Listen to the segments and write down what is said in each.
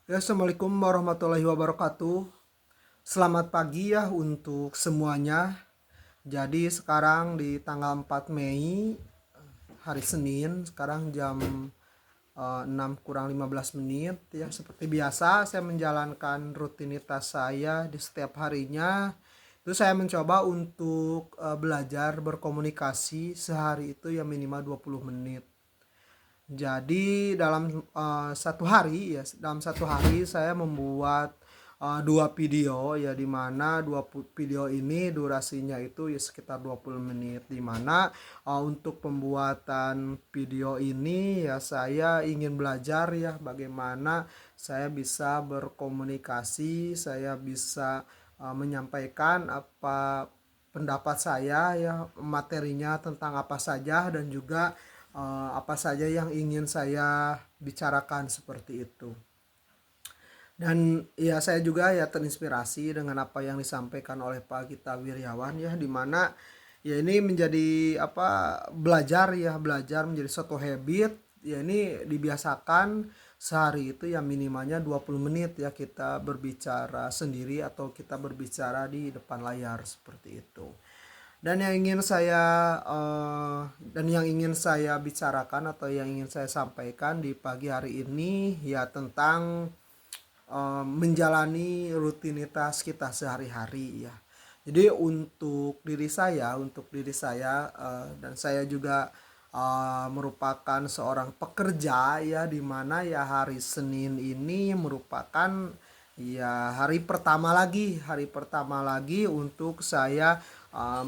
Ya, Assalamualaikum warahmatullahi wabarakatuh. Selamat pagi ya untuk semuanya. Jadi sekarang di tanggal 4 Mei, hari Senin, sekarang jam 6 kurang 15 menit ya. Seperti biasa saya menjalankan rutinitas saya di setiap harinya. Itu saya mencoba untuk belajar berkomunikasi sehari itu ya minimal 20 menit. Jadi dalam satu hari saya membuat dua video ya, di mana video ini durasinya itu ya sekitar 20 menit, di mana untuk pembuatan video ini ya saya ingin belajar ya bagaimana saya bisa berkomunikasi, saya bisa menyampaikan apa pendapat saya ya, materinya tentang apa saja, dan juga apa saja yang ingin saya bicarakan seperti itu. Dan ya saya juga ya terinspirasi dengan apa yang disampaikan oleh Pak Gita Wirjawan ya, di mana ya ini menjadi apa, belajar menjadi suatu habit ya, ini dibiasakan sehari itu ya minimalnya 20 menit ya kita berbicara sendiri atau kita berbicara di depan layar seperti itu. Dan yang ingin saya bicarakan atau yang ingin saya sampaikan di pagi hari ini ya tentang menjalani rutinitas kita sehari-hari ya. Jadi untuk diri saya dan saya juga merupakan seorang pekerja ya, di mana ya hari Senin ini merupakan ya hari pertama lagi untuk saya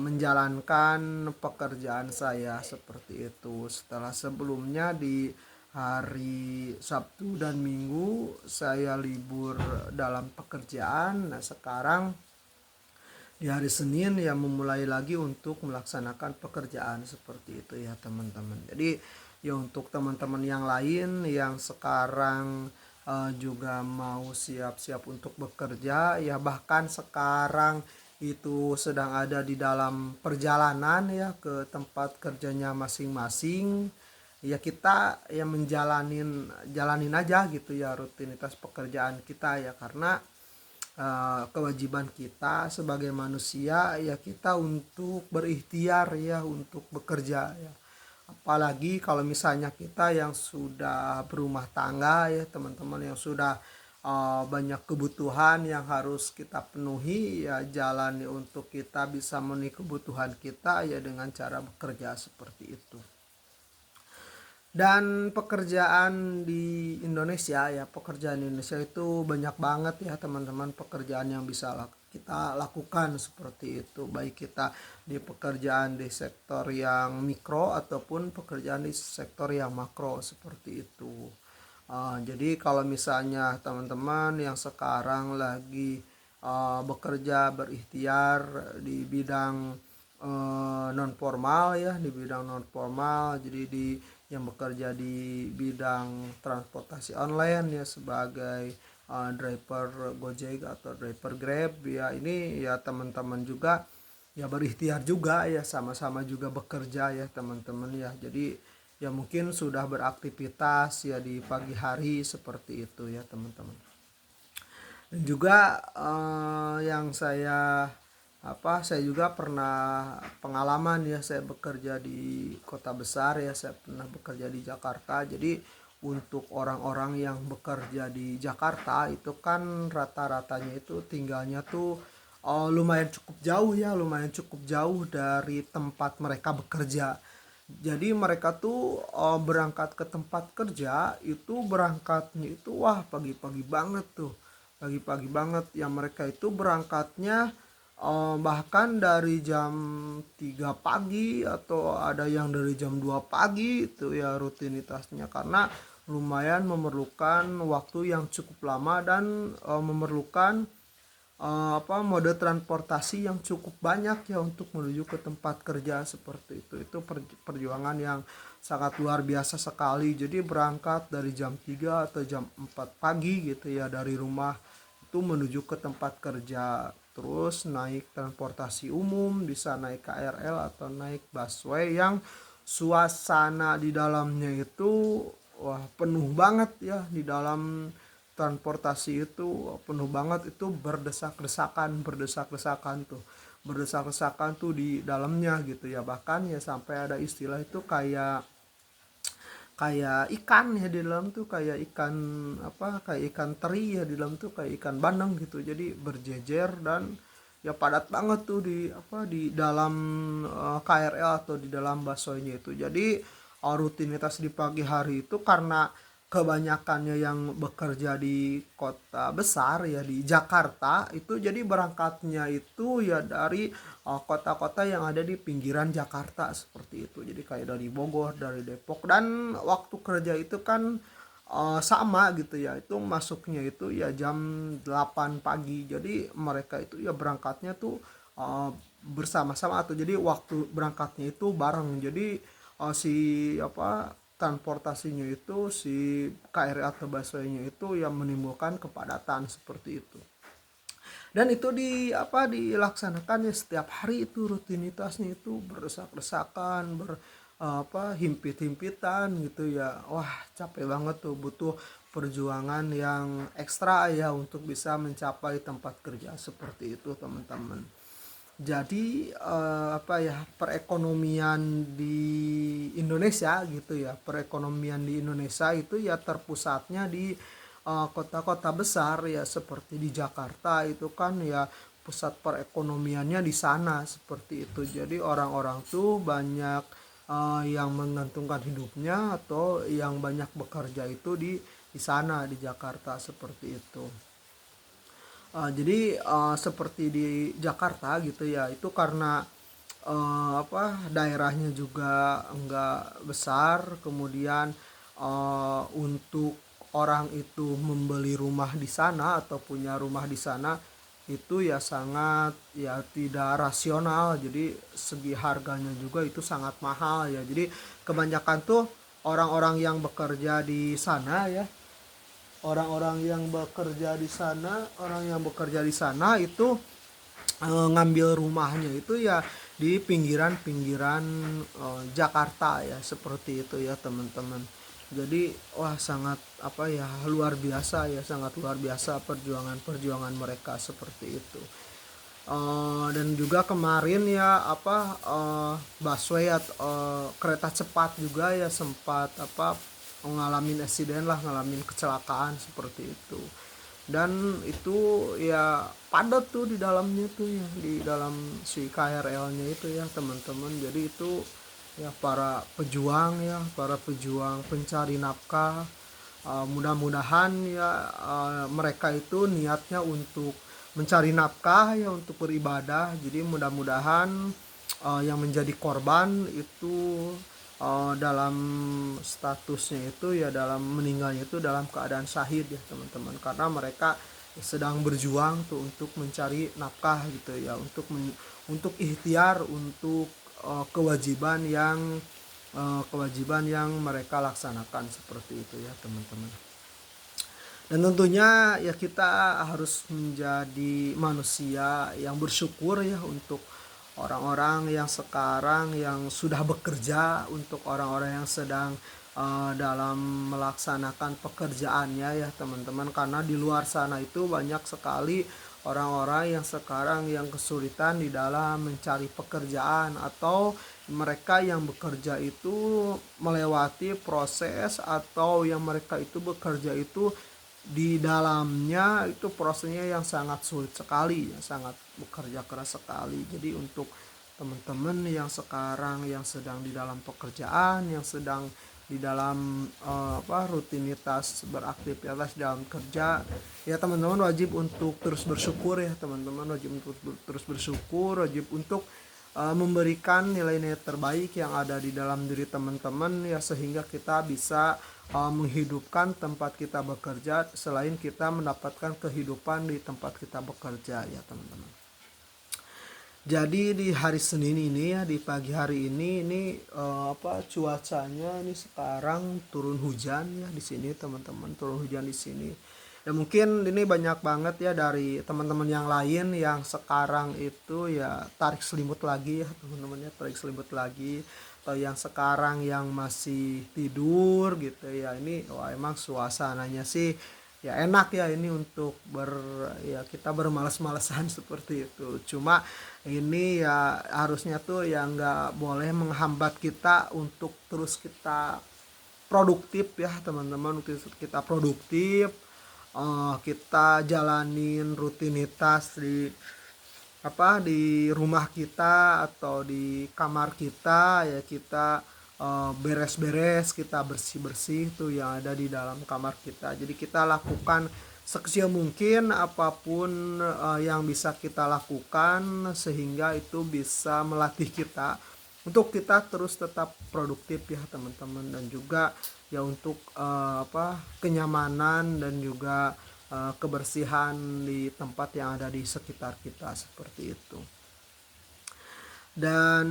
menjalankan pekerjaan saya seperti itu. Setelah sebelumnya di hari Sabtu dan Minggu saya libur dalam pekerjaan. Nah, sekarang di hari Senin ya memulai lagi untuk melaksanakan pekerjaan seperti itu ya teman-teman. Jadi ya untuk teman-teman yang lain yang sekarang juga mau siap-siap untuk bekerja ya, bahkan sekarang itu sedang ada di dalam perjalanan ya ke tempat kerjanya masing-masing, ya kita ya jalanin aja gitu ya rutinitas pekerjaan kita ya, karena kewajiban kita sebagai manusia ya kita untuk berikhtiar ya untuk bekerja ya. Apalagi kalau misalnya kita yang sudah berumah tangga ya teman-teman, yang sudah banyak kebutuhan yang harus kita penuhi ya, jalan untuk kita bisa memenuhi kebutuhan kita ya dengan cara bekerja seperti itu. Dan pekerjaan di Indonesia itu banyak banget ya teman-teman, pekerjaan yang bisa kita lakukan seperti itu, baik kita di pekerjaan di sektor yang mikro ataupun pekerjaan di sektor yang makro seperti itu. Jadi kalau misalnya teman-teman yang sekarang lagi bekerja berikhtiar di bidang non formal ya, di bidang non formal, jadi yang bekerja di bidang transportasi online ya sebagai driver Gojek atau driver Grab ya, ini ya teman-teman juga ya berikhtiar juga ya, sama-sama juga bekerja ya teman-teman ya. Jadi ya mungkin sudah beraktivitas ya di pagi hari seperti itu ya teman-teman. Dan juga yang saya juga pernah pengalaman ya, saya bekerja di kota besar ya, saya pernah bekerja di Jakarta. Jadi untuk orang-orang yang bekerja di Jakarta itu kan rata-ratanya itu tinggalnya tuh lumayan cukup jauh dari tempat mereka bekerja. Jadi mereka tuh berangkat ke tempat kerja itu, berangkatnya itu wah pagi-pagi banget tuh. Pagi-pagi banget ya, mereka itu berangkatnya bahkan dari jam 3 pagi atau ada yang dari jam 2 pagi itu ya rutinitasnya, karena lumayan memerlukan waktu yang cukup lama dan memerlukan mode transportasi yang cukup banyak ya untuk menuju ke tempat kerja seperti itu. Itu perjuangan yang sangat luar biasa sekali. Jadi berangkat dari jam 3 atau jam 4 pagi gitu ya dari rumah itu menuju ke tempat kerja, terus naik transportasi umum, bisa naik KRL atau naik busway yang suasana di dalamnya itu wah penuh banget ya di dalam transportasi itu penuh banget, itu berdesak-desakan tuh di dalamnya gitu ya. Bahkan ya sampai ada istilah itu kayak kayak ikan ya di dalam tuh, kayak ikan apa, kayak ikan teri ya di dalam tuh, kayak ikan bandeng gitu. Jadi berjejer dan ya padat banget tuh di apa, di dalam KRL atau di dalam busway-nya itu. Jadi rutinitas di pagi hari itu karena kebanyakannya yang bekerja di kota besar ya, di Jakarta itu, jadi berangkatnya itu ya dari kota-kota yang ada di pinggiran Jakarta seperti itu. Jadi kayak dari Bogor, dari Depok, dan waktu kerja itu kan sama gitu ya. Itu masuknya itu ya jam 8 pagi. Jadi mereka itu ya berangkatnya tuh bersama-sama, atau jadi waktu berangkatnya itu bareng. Jadi si apa, transportasinya itu, si KRL atau busway-nya itu yang menimbulkan kepadatan seperti itu. Dan itu di apa, dilaksanakan ya setiap hari, itu rutinitasnya itu berdesak-desakan, apa, himpit-himpitan gitu ya. Wah, capek banget tuh, butuh perjuangan yang ekstra ya untuk bisa mencapai tempat kerja seperti itu, teman-teman. Jadi apa ya, perekonomian di Indonesia gitu ya, perekonomian di Indonesia itu ya terpusatnya di kota-kota besar ya, seperti di Jakarta itu kan ya pusat perekonomiannya di sana seperti itu. Jadi orang-orang tuh banyak yang menggantungkan hidupnya atau yang banyak bekerja itu di sana, di Jakarta seperti itu. Jadi seperti di Jakarta gitu ya, itu karena apa, daerahnya juga enggak besar, kemudian untuk orang itu membeli rumah di sana atau punya rumah di sana itu ya sangat ya tidak rasional. Jadi segi harganya juga itu sangat mahal ya. Jadi kebanyakan tuh orang-orang yang bekerja di sana ya, orang yang bekerja di sana itu ngambil rumahnya itu ya di pinggiran-pinggiran Jakarta ya, seperti itu ya teman-teman. Jadi wah, sangat apa ya, luar biasa ya, sangat luar biasa perjuangan mereka seperti itu. Dan juga kemarin ya apa, busway atau kereta cepat juga ya sempat apa, ngalamin insiden lah, ngalamin kecelakaan seperti itu. Dan itu ya padat tuh di dalamnya tuh ya, di dalam si KRL-nya itu ya teman-teman. Jadi itu ya para pejuang pencari nafkah, mudah-mudahan ya mereka itu niatnya untuk mencari nafkah ya, untuk beribadah. Jadi mudah-mudahan yang menjadi korban itu dalam statusnya itu ya, dalam meninggalnya itu dalam keadaan syahid ya teman-teman, karena mereka sedang berjuang tuh untuk mencari nafkah gitu ya, untuk ikhtiar, untuk kewajiban yang mereka laksanakan seperti itu ya teman-teman. Dan tentunya ya kita harus menjadi manusia yang bersyukur ya, untuk orang-orang yang sekarang yang sudah bekerja, untuk orang-orang yang sedang dalam melaksanakan pekerjaannya ya teman-teman. Karena di luar sana itu banyak sekali orang-orang yang sekarang yang kesulitan di dalam mencari pekerjaan, atau mereka yang bekerja itu melewati proses, atau yang mereka itu bekerja itu di dalamnya itu prosesnya yang sangat sulit sekali ya, sangat bekerja keras sekali. Jadi untuk teman-teman yang sekarang yang sedang di dalam pekerjaan, yang sedang di dalam apa, rutinitas beraktivitas dalam kerja ya, teman-teman wajib untuk terus bersyukur ya, teman-teman wajib untuk terus bersyukur, wajib untuk memberikan nilai-nilai terbaik yang ada di dalam diri teman-teman ya, sehingga kita bisa menghidupkan tempat kita bekerja, selain kita mendapatkan kehidupan di tempat kita bekerja ya teman-teman. Jadi di hari Senin ini ya, di pagi hari ini apa, cuacanya ini sekarang turun hujan ya di sini teman-teman, turun hujan di sini. Ya mungkin ini banyak banget ya dari teman-teman yang lain yang sekarang itu ya tarik selimut lagi ya teman-teman ya, tarik selimut lagi, atau yang sekarang yang masih tidur gitu ya. Ini wah, emang suasananya sih ya enak ya ini untuk ya kita bermalas-malasan seperti itu. Cuma ini ya harusnya tuh ya nggak boleh menghambat kita untuk terus kita produktif ya teman-teman, untuk kita produktif, kita jalanin rutinitas di rumah kita atau di kamar kita ya, kita beres-beres, kita bersih-bersih tuh yang ada di dalam kamar kita. Jadi kita lakukan sekecil mungkin apapun yang bisa kita lakukan, sehingga itu bisa melatih kita untuk kita terus tetap produktif ya teman-teman. Dan juga ya untuk kenyamanan dan juga kebersihan di tempat yang ada di sekitar kita seperti itu. Dan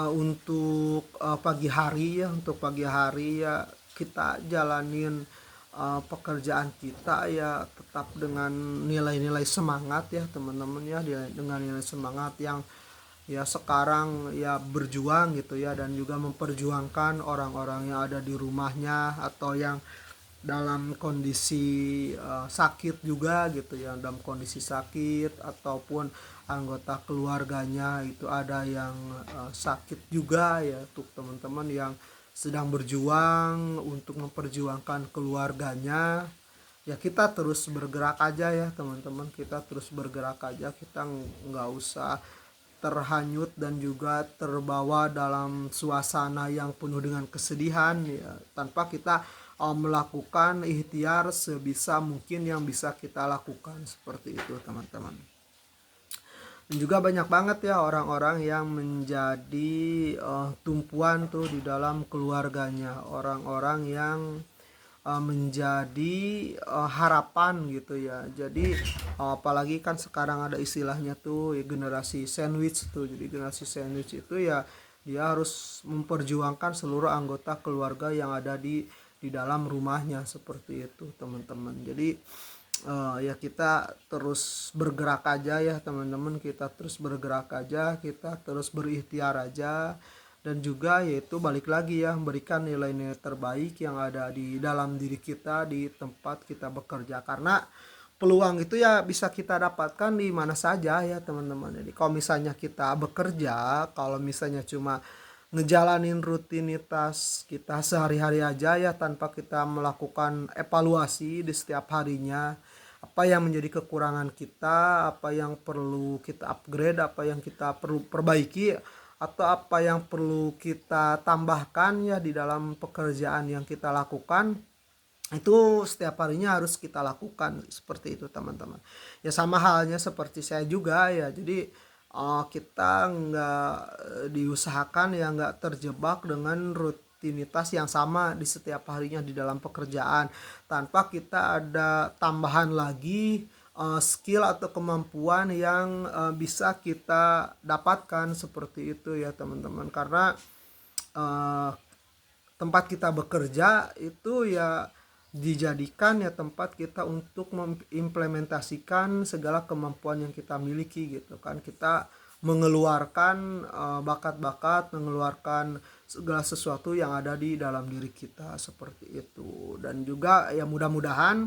untuk pagi hari ya kita jalanin pekerjaan kita ya tetap dengan nilai-nilai semangat ya teman-teman ya, dengan nilai semangat yang ya sekarang ya berjuang gitu ya, dan juga memperjuangkan orang-orang yang ada di rumahnya atau yang dalam kondisi sakit juga gitu ya, dalam kondisi sakit ataupun anggota keluarganya itu ada yang sakit juga ya. Untuk teman-teman yang sedang berjuang untuk memperjuangkan keluarganya ya, kita terus bergerak aja ya teman-teman, kita terus bergerak aja, kita nggak usah terhanyut dan juga terbawa dalam suasana yang penuh dengan kesedihan ya, tanpa kita melakukan ikhtiar sebisa mungkin yang bisa kita lakukan seperti itu teman-teman. Dan juga banyak banget ya orang-orang yang menjadi tumpuan tuh di dalam keluarganya, orang-orang yang menjadi harapan gitu ya. Jadi apalagi kan sekarang ada istilahnya tuh ya, generasi sandwich tuh. Jadi generasi sandwich itu ya dia harus memperjuangkan seluruh anggota keluarga yang ada di dalam rumahnya seperti itu teman-teman. Jadi ya kita terus bergerak aja ya teman-teman, kita terus bergerak aja, kita terus berikhtiar aja. Dan juga yaitu balik lagi ya, memberikan nilai-nilai terbaik yang ada di dalam diri kita di tempat kita bekerja, karena peluang itu ya bisa kita dapatkan di mana saja ya teman-teman. Jadi kalau misalnya kita bekerja, kalau misalnya cuma ngejalanin rutinitas kita sehari-hari aja ya, tanpa kita melakukan evaluasi di setiap harinya, apa yang menjadi kekurangan kita, apa yang perlu kita upgrade, apa yang kita perlu perbaiki, atau apa yang perlu kita tambahkan ya di dalam pekerjaan yang kita lakukan, itu setiap harinya harus kita lakukan seperti itu teman-teman. Ya sama halnya seperti saya juga ya, jadi kita nggak diusahakan ya nggak terjebak dengan rutinitas yang sama di setiap harinya di dalam pekerjaan, tanpa kita ada tambahan lagi skill atau kemampuan yang bisa kita dapatkan seperti itu ya teman-teman. Karena uh, tempat kita bekerja itu ya dijadikan ya tempat kita untuk mengimplementasikan segala kemampuan yang kita miliki gitu kan. Kita mengeluarkan bakat-bakat, mengeluarkan segala sesuatu yang ada di dalam diri kita seperti itu. Dan juga ya mudah-mudahan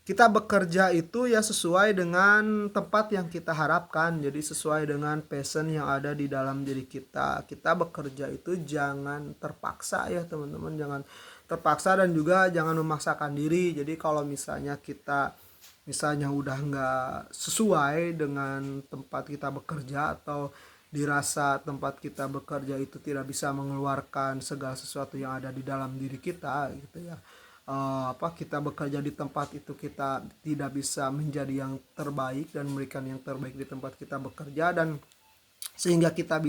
kita bekerja itu ya sesuai dengan tempat yang kita harapkan, jadi sesuai dengan passion yang ada di dalam diri kita. Kita bekerja itu jangan terpaksa ya teman-teman, jangan terpaksa dan juga jangan memaksakan diri. Jadi kalau misalnya kita udah nggak sesuai dengan tempat kita bekerja, atau dirasa tempat kita bekerja itu tidak bisa mengeluarkan segala sesuatu yang ada di dalam diri kita gitu ya, kita bekerja di tempat itu kita tidak bisa menjadi yang terbaik dan memberikan yang terbaik di tempat kita bekerja, dan sehingga kita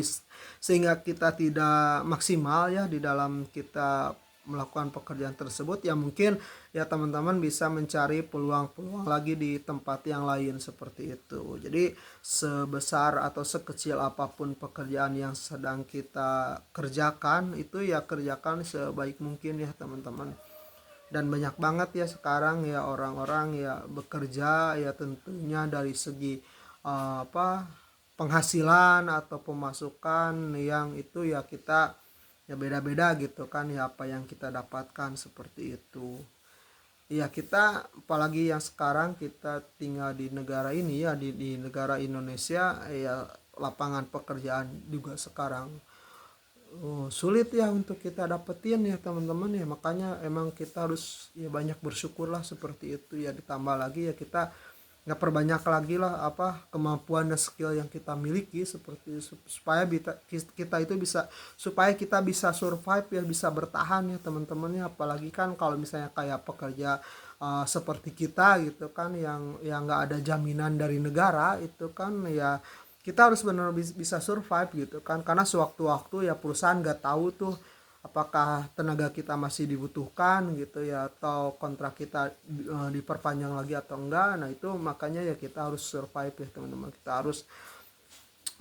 tidak maksimal ya di dalam kita melakukan pekerjaan tersebut, ya mungkin ya teman-teman bisa mencari peluang-peluang lagi di tempat yang lain seperti itu. Jadi sebesar atau sekecil apapun pekerjaan yang sedang kita kerjakan, itu ya kerjakan sebaik mungkin ya teman-teman. Dan banyak banget ya sekarang ya orang-orang ya bekerja ya tentunya dari segi penghasilan atau pemasukan yang itu ya kita ya beda-beda gitu kan ya, apa yang kita dapatkan seperti itu. ya kita apalagi yang sekarang kita tinggal di negara ini ya, di negara Indonesia ya, lapangan pekerjaan juga sekarang sulit ya untuk kita dapetin ya teman-teman ya, makanya emang kita harus ya banyak bersyukurlah seperti itu ya, ditambah lagi ya kita nggak perbanyak lagi lah apa kemampuan dan skill yang kita miliki seperti supaya kita itu bisa, supaya kita bisa survive ya, bisa bertahan ya teman-teman ya. Apalagi kan kalau misalnya kayak pekerja seperti kita gitu kan, yang nggak ada jaminan dari negara itu kan ya, kita harus benar bisa survive gitu kan, karena sewaktu-waktu ya perusahaan nggak tahu tuh apakah tenaga kita masih dibutuhkan gitu ya, atau kontrak kita diperpanjang lagi atau enggak. Nah itu makanya ya kita harus survive ya teman-teman, kita harus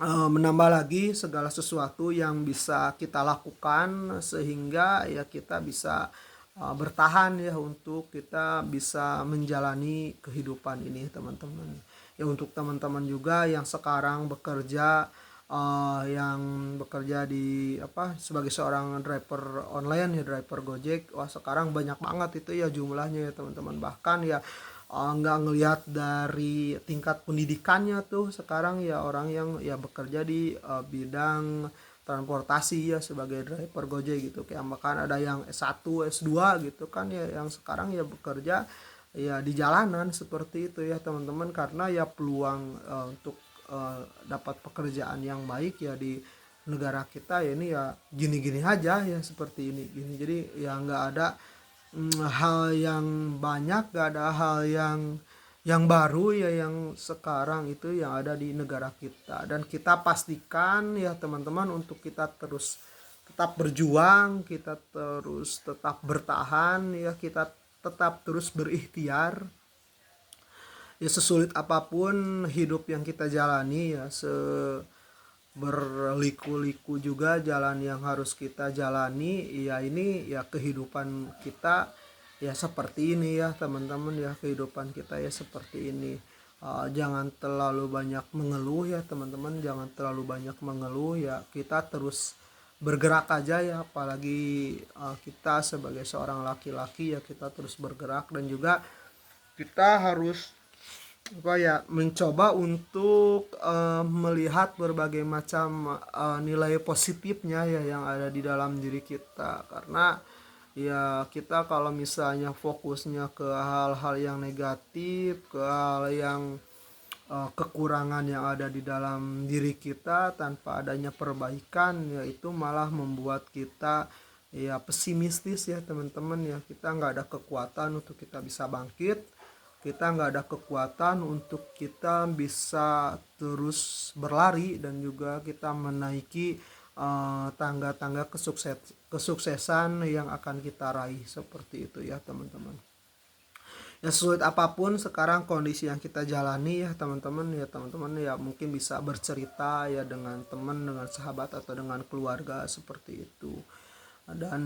menambah lagi segala sesuatu yang bisa kita lakukan sehingga ya kita bisa bertahan ya, untuk kita bisa menjalani kehidupan ini teman-teman ya. Untuk teman-teman juga yang sekarang bekerja, yang bekerja di apa sebagai seorang driver online ya, driver Gojek, wah sekarang banyak banget itu ya jumlahnya ya teman-teman. Bahkan ya nggak ngelihat dari tingkat pendidikannya tuh, sekarang ya orang yang ya bekerja di bidang transportasi ya sebagai driver Gojek gitu, kayak bahkan ada yang S1 S2 gitu kan ya, yang sekarang ya bekerja ya di jalanan seperti itu ya teman-teman, karena ya peluang untuk dapat pekerjaan yang baik ya di negara kita ya ini ya gini-gini aja ya, seperti ini gini. Jadi ya nggak ada hal yang banyak, gak ada hal yang baru ya yang sekarang itu yang ada di negara kita. Dan kita pastikan ya teman-teman, untuk kita terus tetap berjuang, kita terus tetap bertahan ya, kita tetap terus berikhtiar ya, sesulit apapun hidup yang kita jalani ya, berliku-liku juga jalan yang harus kita jalani ya, ini ya kehidupan kita ya seperti ini ya teman-teman ya, kehidupan kita ya seperti ini. Jangan terlalu banyak mengeluh ya teman-teman, jangan terlalu banyak mengeluh ya, kita terus bergerak aja ya. Apalagi kita sebagai seorang laki-laki ya, kita terus bergerak, dan juga kita harus apa ya, mencoba untuk melihat berbagai macam nilai positifnya ya yang ada di dalam diri kita. Karena ya kita kalau misalnya fokusnya ke hal-hal yang negatif, ke hal yang kekurangan yang ada di dalam diri kita tanpa adanya perbaikan ya, itu malah membuat kita ya pesimistis ya teman-teman ya. Kita nggak ada kekuatan untuk kita bisa bangkit, kita nggak ada kekuatan untuk kita bisa terus berlari, dan juga kita menaiki tangga-tangga kesuksesan yang akan kita raih seperti itu ya teman-teman. Ya sulit apapun sekarang kondisi yang kita jalani ya teman-teman ya, teman-teman ya mungkin bisa bercerita ya dengan teman, dengan sahabat, atau dengan keluarga seperti itu. Dan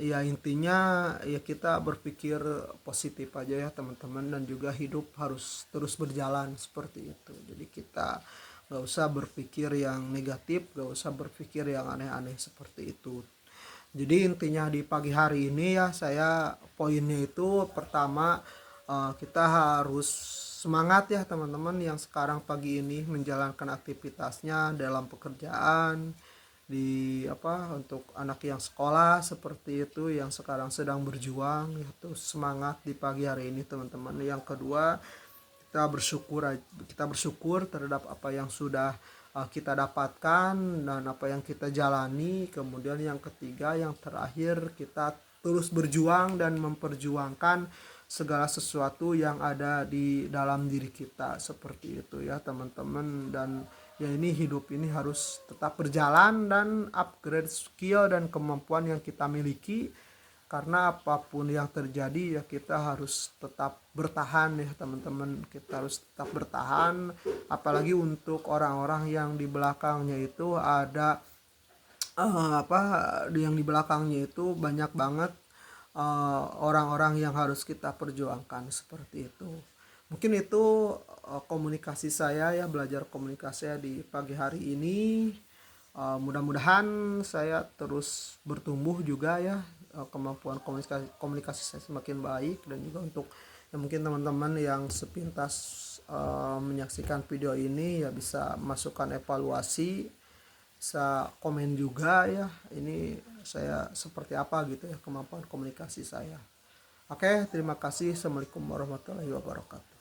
ya intinya ya kita berpikir positif aja ya teman-teman, dan juga hidup harus terus berjalan seperti itu. Jadi kita gak usah berpikir yang negatif, gak usah berpikir yang aneh-aneh seperti itu. Jadi intinya di pagi hari ini ya, saya poinnya itu pertama, kita harus semangat ya teman-teman yang sekarang pagi ini menjalankan aktivitasnya dalam pekerjaan, di apa untuk anak yang sekolah seperti itu yang sekarang sedang berjuang, itu semangat di pagi hari ini teman-teman. Yang kedua, kita bersyukur terhadap apa yang sudah kita dapatkan dan apa yang kita jalani. Kemudian yang ketiga, yang terakhir, kita terus berjuang dan memperjuangkan segala sesuatu yang ada di dalam diri kita seperti itu ya teman-teman. Dan ya ini hidup ini harus tetap berjalan dan upgrade skill dan kemampuan yang kita miliki, karena apapun yang terjadi ya kita harus tetap bertahan ya teman-teman, kita harus tetap bertahan. Apalagi untuk orang-orang yang di belakangnya itu ada apa, yang di belakangnya itu banyak banget orang-orang yang harus kita perjuangkan seperti itu. Mungkin itu komunikasi saya ya, belajar komunikasi saya di pagi hari ini. Mudah-mudahan saya terus bertumbuh juga ya kemampuan komunikasi saya semakin baik, dan juga untuk ya mungkin teman-teman yang sepintas menyaksikan video ini ya bisa masukkan evaluasi, bisa komen juga ya ini saya seperti apa gitu ya kemampuan komunikasi saya. Oke, terima kasih. Assalamualaikum warahmatullahi wabarakatuh.